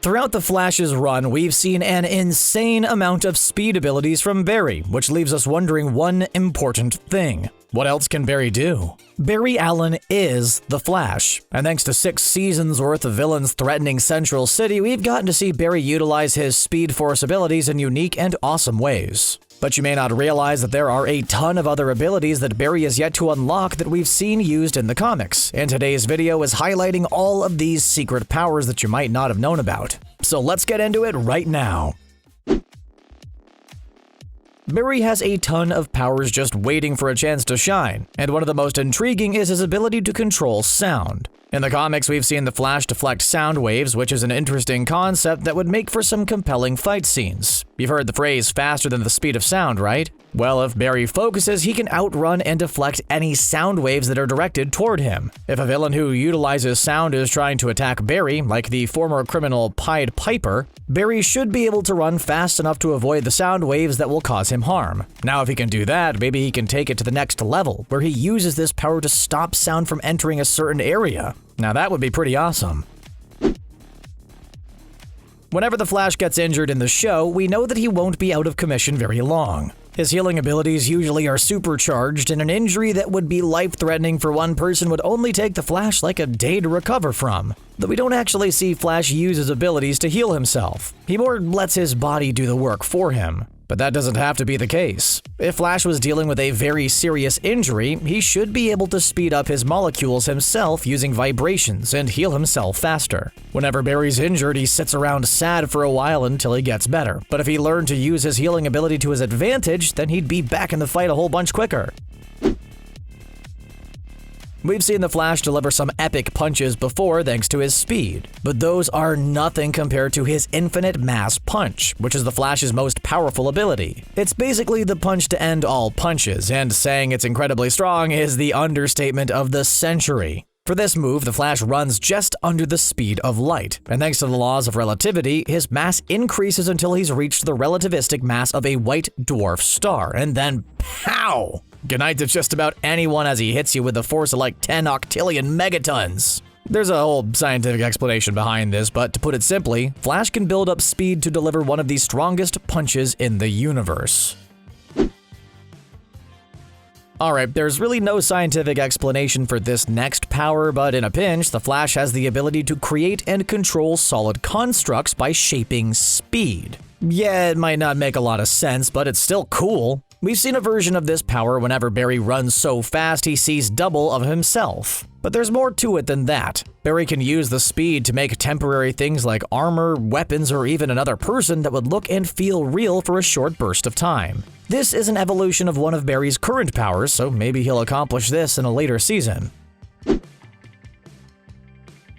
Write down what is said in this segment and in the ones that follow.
Throughout the Flash's run, we've seen an insane amount of speed abilities from Barry, which leaves us wondering one important thing. What else can Barry do? Barry Allen is the Flash, and thanks to 6 seasons worth of villains threatening Central City, we've gotten to see Barry utilize his Speed Force abilities in unique and awesome ways. But you may not realize that there are a ton of other abilities that Barry has yet to unlock that we've seen used in the comics, and today's video is highlighting all of these secret powers that you might not have known about. So let's get into it right now. Barry has a ton of powers just waiting for a chance to shine, and one of the most intriguing is his ability to control sound. In the comics, we've seen the Flash deflect sound waves, which is an interesting concept that would make for some compelling fight scenes. You've heard the phrase faster than the speed of sound, right? Well, if Barry focuses, he can outrun and deflect any sound waves that are directed toward him. If a villain who utilizes sound is trying to attack Barry, like the former criminal Pied Piper, Barry should be able to run fast enough to avoid the sound waves that will cause him harm. Now, if he can do that, maybe he can take it to the next level, where he uses this power to stop sound from entering a certain area. Now that would be pretty awesome. Whenever the Flash gets injured in the show, we know that he won't be out of commission very long. His healing abilities usually are supercharged, and an injury that would be life-threatening for one person would only take the Flash like a day to recover from. Though we don't actually see Flash use his abilities to heal himself. He more lets his body do the work for him. But that doesn't have to be the case. If Flash was dealing with a very serious injury, he should be able to speed up his molecules himself using vibrations and heal himself faster. Whenever Barry's injured, he sits around sad for a while until he gets better. But if he learned to use his healing ability to his advantage, then he'd be back in the fight a whole bunch quicker. We've seen the Flash deliver some epic punches before thanks to his speed, but those are nothing compared to his infinite mass punch, which is the Flash's most powerful ability. It's basically the punch to end all punches, and saying it's incredibly strong is the understatement of the century. For this move, the Flash runs just under the speed of light, and thanks to the laws of relativity, his mass increases until he's reached the relativistic mass of a white dwarf star, and then pow! Goodnight to just about anyone as he hits you with a force of like 10 octillion megatons. There's a whole scientific explanation behind this, but to put it simply, Flash can build up speed to deliver one of the strongest punches in the universe. Alright, there's really no scientific explanation for this next power, but in a pinch, the Flash has the ability to create and control solid constructs by shaping speed. Yeah, it might not make a lot of sense, but it's still cool. We've seen a version of this power whenever Barry runs so fast he sees double of himself. But there's more to it than that. Barry can use the speed to make temporary things like armor, weapons, or even another person that would look and feel real for a short burst of time. This is an evolution of one of Barry's current powers, so maybe he'll accomplish this in a later season.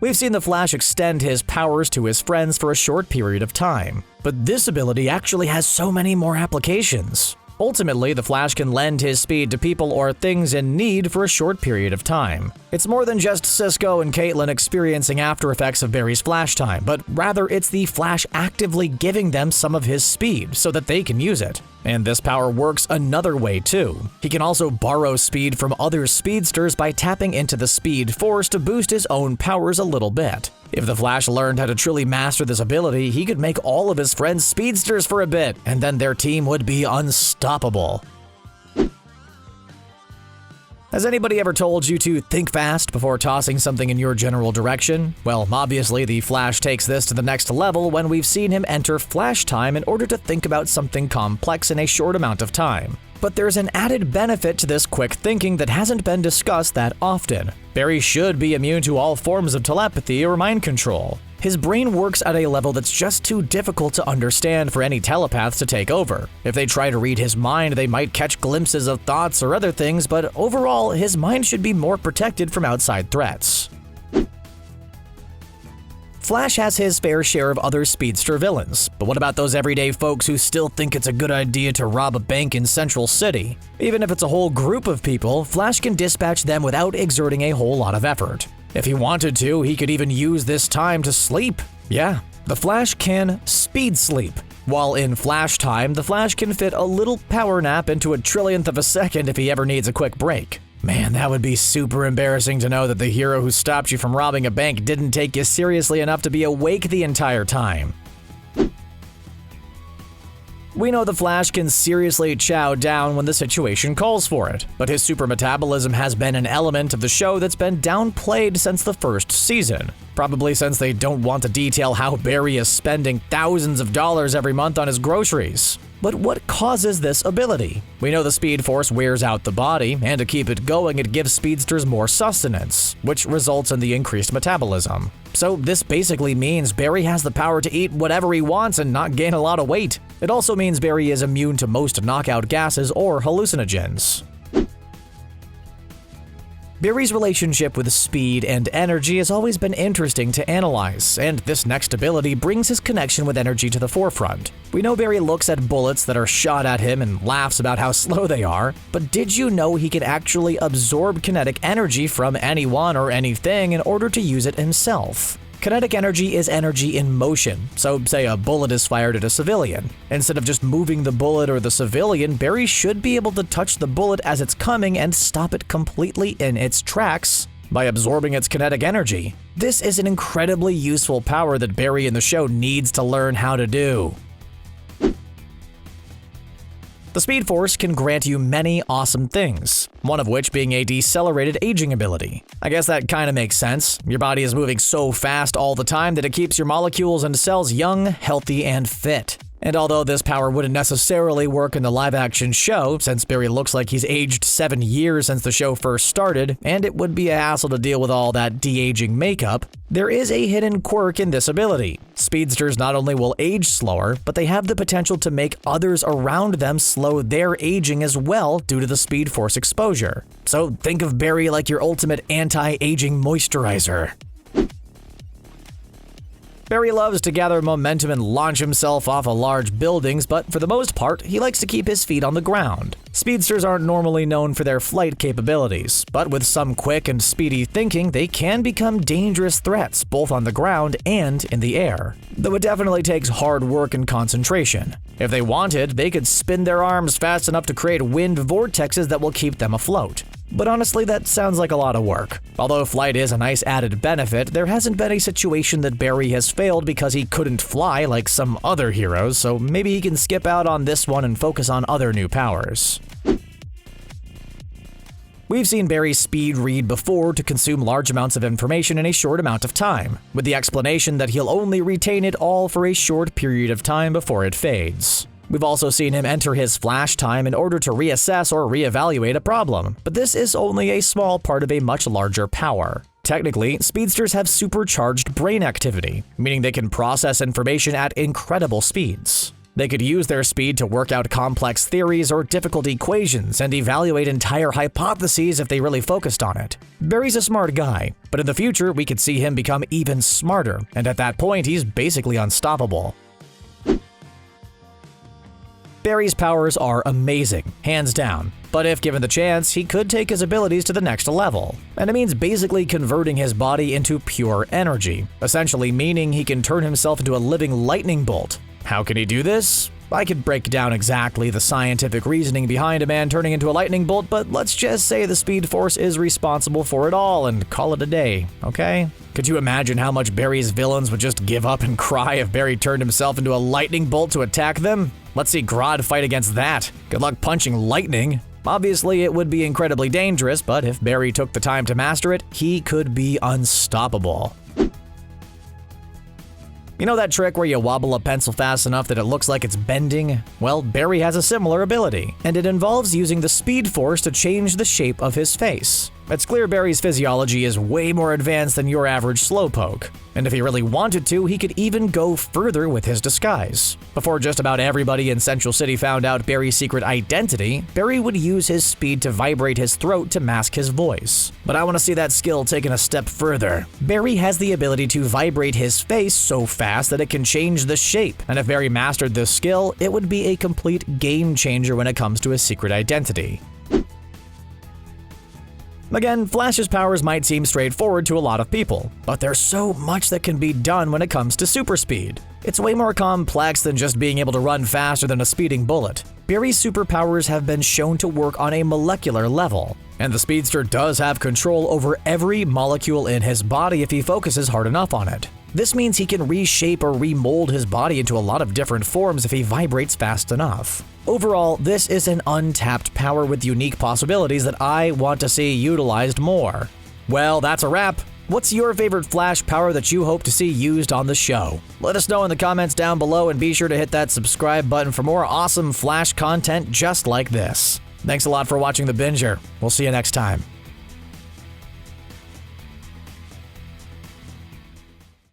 We've seen the Flash extend his powers to his friends for a short period of time, but this ability actually has so many more applications. Ultimately, the Flash can lend his speed to people or things in need for a short period of time. It's more than just Cisco and Caitlin experiencing after effects of Barry's Flash time, but rather it's the Flash actively giving them some of his speed so that they can use it. And this power works another way too. He can also borrow speed from other speedsters by tapping into the Speed Force to boost his own powers a little bit. If the Flash learned how to truly master this ability, he could make all of his friends speedsters for a bit, and then their team would be unstoppable. Has anybody ever told you to think fast before tossing something in your general direction? Well, obviously the Flash takes this to the next level when we've seen him enter Flash time in order to think about something complex in a short amount of time. But there's an added benefit to this quick thinking that hasn't been discussed that often. Barry should be immune to all forms of telepathy or mind control. His brain works at a level that's just too difficult to understand for any telepaths to take over. If they try to read his mind, they might catch glimpses of thoughts or other things, but overall, his mind should be more protected from outside threats. Flash has his fair share of other speedster villains, but what about those everyday folks who still think it's a good idea to rob a bank in Central City? Even if it's a whole group of people, Flash can dispatch them without exerting a whole lot of effort. If he wanted to, he could even use this time to sleep. Yeah, the Flash can speed sleep. While in Flash time, the Flash can fit a little power nap into a trillionth of a second if he ever needs a quick break. Man, that would be super embarrassing to know that the hero who stopped you from robbing a bank didn't take you seriously enough to be awake the entire time. We know the Flash can seriously chow down when the situation calls for it, but his super metabolism has been an element of the show that's been downplayed since the first season. Probably since they don't want to detail how Barry is spending thousands of dollars every month on his groceries. But what causes this ability? We know the Speed Force wears out the body, and to keep it going, it gives speedsters more sustenance, which results in the increased metabolism. So this basically means Barry has the power to eat whatever he wants and not gain a lot of weight. It also means Barry is immune to most knockout gases or hallucinogens. Barry's relationship with speed and energy has always been interesting to analyze, and this next ability brings his connection with energy to the forefront. We know Barry looks at bullets that are shot at him and laughs about how slow they are, but did you know he can actually absorb kinetic energy from anyone or anything in order to use it himself? Kinetic energy is energy in motion, so say a bullet is fired at a civilian. Instead of just moving the bullet or the civilian, Barry should be able to touch the bullet as it's coming and stop it completely in its tracks by absorbing its kinetic energy. This is an incredibly useful power that Barry in the show needs to learn how to do. The Speed Force can grant you many awesome things, one of which being a decelerated aging ability. I guess that kinda makes sense. Your body is moving so fast all the time that it keeps your molecules and cells young, healthy, and fit. And although this power wouldn't necessarily work in the live-action show, since Barry looks like he's aged 7 years since the show first started, and it would be a hassle to deal with all that de-aging makeup, there is a hidden quirk in this ability. Speedsters not only will age slower, but they have the potential to make others around them slow their aging as well due to the Speed Force exposure. So think of Barry like your ultimate anti-aging moisturizer. Barry loves to gather momentum and launch himself off of large buildings, but for the most part, he likes to keep his feet on the ground. Speedsters aren't normally known for their flight capabilities, but with some quick and speedy thinking, they can become dangerous threats both on the ground and in the air. Though it definitely takes hard work and concentration. If they wanted, they could spin their arms fast enough to create wind vortexes that will keep them afloat. But honestly, that sounds like a lot of work. Although flight is a nice added benefit, there hasn't been a situation that Barry has failed because he couldn't fly like some other heroes, so maybe he can skip out on this one and focus on other new powers. We've seen Barry speed read before to consume large amounts of information in a short amount of time, with the explanation that he'll only retain it all for a short period of time before it fades. We've also seen him enter his flash time in order to reassess or reevaluate a problem, but this is only a small part of a much larger power. Technically, speedsters have supercharged brain activity, meaning they can process information at incredible speeds. They could use their speed to work out complex theories or difficult equations and evaluate entire hypotheses if they really focused on it. Barry's a smart guy, but in the future we could see him become even smarter, and at that point he's basically unstoppable. Barry's powers are amazing, hands down, but if given the chance, he could take his abilities to the next level. And it means basically converting his body into pure energy, essentially meaning he can turn himself into a living lightning bolt. How can he do this? I could break down exactly the scientific reasoning behind a man turning into a lightning bolt, but let's just say the Speed Force is responsible for it all and call it a day, okay? Could you imagine how much Barry's villains would just give up and cry if Barry turned himself into a lightning bolt to attack them? Let's see Grodd fight against that. Good luck punching lightning. Obviously, it would be incredibly dangerous, but if Barry took the time to master it, he could be unstoppable. You know that trick where you wobble a pencil fast enough that it looks like it's bending? Well, Barry has a similar ability, and it involves using the Speed Force to change the shape of his face. It's clear Barry's physiology is way more advanced than your average slowpoke, and if he really wanted to, he could even go further with his disguise. Before just about everybody in Central City found out Barry's secret identity, Barry would use his speed to vibrate his throat to mask his voice. But I want to see that skill taken a step further. Barry has the ability to vibrate his face so fast that it can change the shape, and if Barry mastered this skill, it would be a complete game changer when it comes to his secret identity. Again, Flash's powers might seem straightforward to a lot of people, but there's so much that can be done when it comes to super speed. It's way more complex than just being able to run faster than a speeding bullet. Barry's superpowers have been shown to work on a molecular level. And the speedster does have control over every molecule in his body if he focuses hard enough on it. This means he can reshape or remold his body into a lot of different forms if he vibrates fast enough. Overall, this is an untapped power with unique possibilities that I want to see utilized more. Well, that's a wrap. What's your favorite Flash power that you hope to see used on the show? Let us know in the comments down below, and be sure to hit that subscribe button for more awesome Flash content just like this. Thanks a lot for watching The Binger. We'll see you next time.